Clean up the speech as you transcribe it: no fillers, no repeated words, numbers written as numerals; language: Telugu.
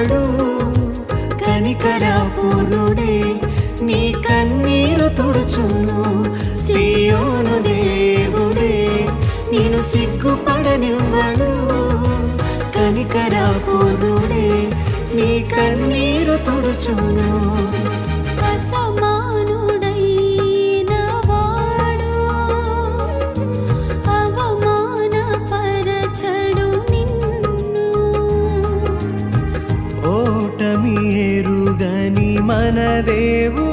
నివ్వడు. కనికరపూర్ణుడే నీ కన్నీరు తుడుచును. సియోను దేవుడే నిన్ను సిగ్గుపడనివ్వడు. కనికరపూర్ణుడే నీ కన్నీరు తుడుచును. అసమానుడైన వాడు అవమానపరచడు నిన్ను. ఓటమి ఎరుగని మన దేవుడు